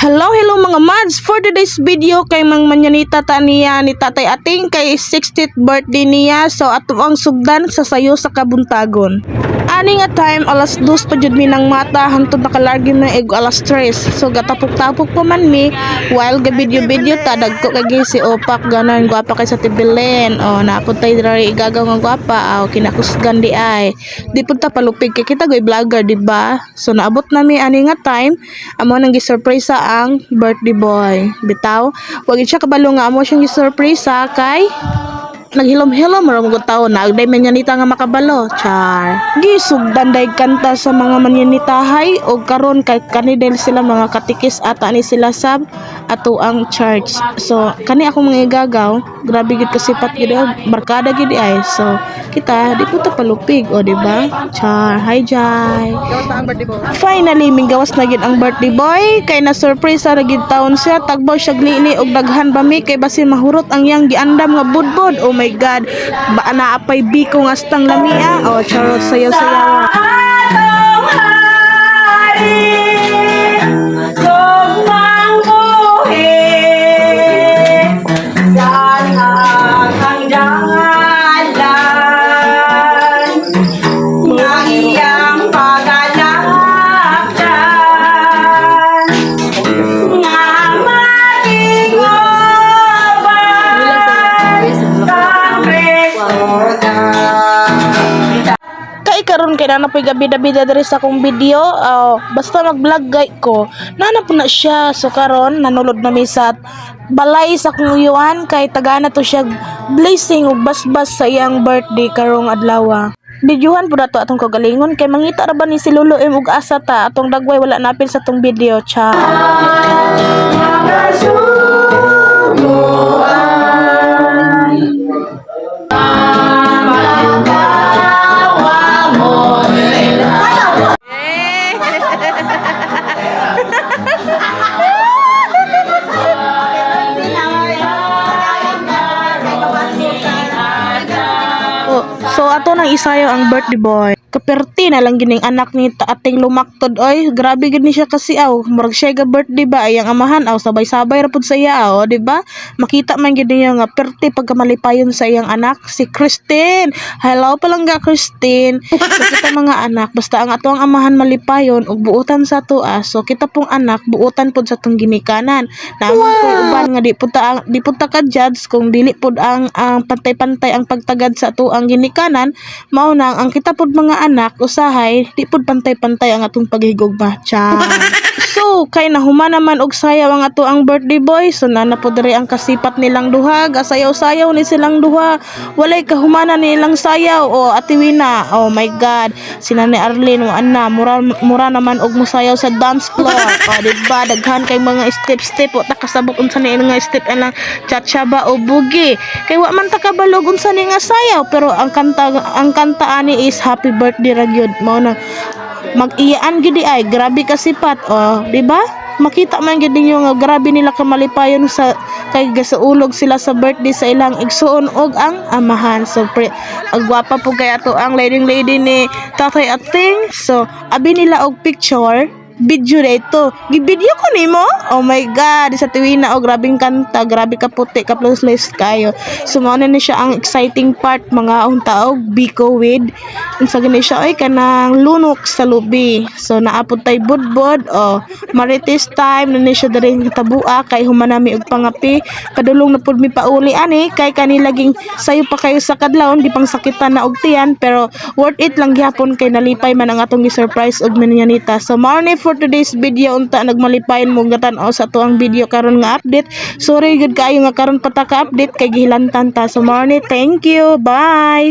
Hello mga mads. For today's video kay mang manyanita ta niya ni Tatay Ating kay 60th birthday niya. So ato ang sugdan sa sayo sa kabuntagon. Ani nga time alas 2 pa jud mi nang mata hantod nakalargi na eg alas 3. So gatapok-tapok pa man mi while ga video ta dagko kay si Opak ganan gwapa kay sa Tibilen. O napud tay diri igagaw nga gwapa aw kinakusgan di ay. Di pud ta palupig kay kita goy vlogger di ba? So naabot na mi ani nga time amo nang gi-surprise ang birthday boy. Bitaw, wag siya kabalo nga amo siyang gi-surprise kay naghilom-hilom ra mo taon na agday manyanita nga makabalo char gisugdan day kanta sa mga manyanitahay og karon kay kanidel sila mga katikis ata ni sila sab ato ang church. So kani ako mga igagaw grabe gid kasipat gid barkada gid ay. So kita di po ta palupig o di ba char hi jay. Finally minggawas na gid ang birthday boy kay na surprise ra gid taon siya tagbaw siya glini og daghan ba mi kay basin mahurot ang yang giandam nga budbod. Oh my God, ba naapay biko nga stang lamia. Oh, charot sayaw-sayaw. Atong hari tugmang buhi sana kang jangalan nga iyang pagalakdan nga Kay karon kay na napoy gabi-bida diri sa akong video. Basta mag-vlog gay ko. Nanap na siya. So karon nanulod na mi sa balay sa akong uyuan kay tagana to siya blessing ug basbas sa iyang birthday karong adlaw. Bidyuhan pud ato atong kagalingon kay mangita ra ba ni si Lolo M ug asa ta atong dagway wala napil sa tong video cha. So ato nang isayo ang birthday boy. Kaperti na lang gining anak ni Ating lumaktod oy. Grabe gid ni siya kasi aw. Murag siya ga birthday ba ay ang amahan aw sabay-sabay ra pud sa iya aw, di ba? Makita man gid niya nga perti pagkamalipayon sa iyang anak si Christine. Hello palangga Christine. So kita mga anak basta ang ato ang amahan malipayon ug buotan sa tuwa. So kita pong anak buotan pud sa tong ginikanan. Namon po uban nga di pud ta ka judge kung dili pud ang pantay-pantay ang pagtagad sa ato ang ginikanan. Mao nang ang kita pud mga anak usahay di pud pantay-pantay ang atong paghigugma cha. So kay nahuman naman og sayaw ang ato ang birthday boy. So na pud diri ang kasipat nilang duha gasayaw-sayaw ni silang duha. Walay kahumanan nilang sayaw o Atiwina. Oh my God, sina ni Arlene o Anna mura naman og mosayaw sa dance floor. O di ba daghan kay mga step o takasabok unsa ni nga step lang cha-cha ba o bugi. Kay wa man ta kabalog unsa ni nga sayaw pero ang kanta ani is happy birthday ra gyud. Mao na mag-iyaan gid ay grabe kasipat o di ba? Makita man gid ninyo nga grabe nila kamalipayon sa kay gasaulog sila sa birthday sa ilang igsuon og ang amahan. So agwapa po kay ato ang lady ni Tatay Ating. So abi nila og picture video dito. Gibidyo ko nimo. Oh my God, sa Tiwina o grabing kanta, grabe ka puti ka plus list kayo. So mao na ni siya ang exciting part mga unta og biko with unsa gani siya ay kanang lunok sa lubi. So naapod tay budbod o marites time na ni siya diri tabua kay humanami og pangapi. Kadulong na pud mi pauli ani kay kanilaging sayo pa kayo sa kadlawon gipang sakitan na og tiyan pero worth it lang gyapon kay nalipay man ang atong gi-surprise og manyanita. So mao ni for today's video unta nagmalipayon mo gatan-aw sa to ang video karon nga update. Sorry gud kaayo nga karon pa ta ka update kay gihilantan ta. So morning, thank you. Bye.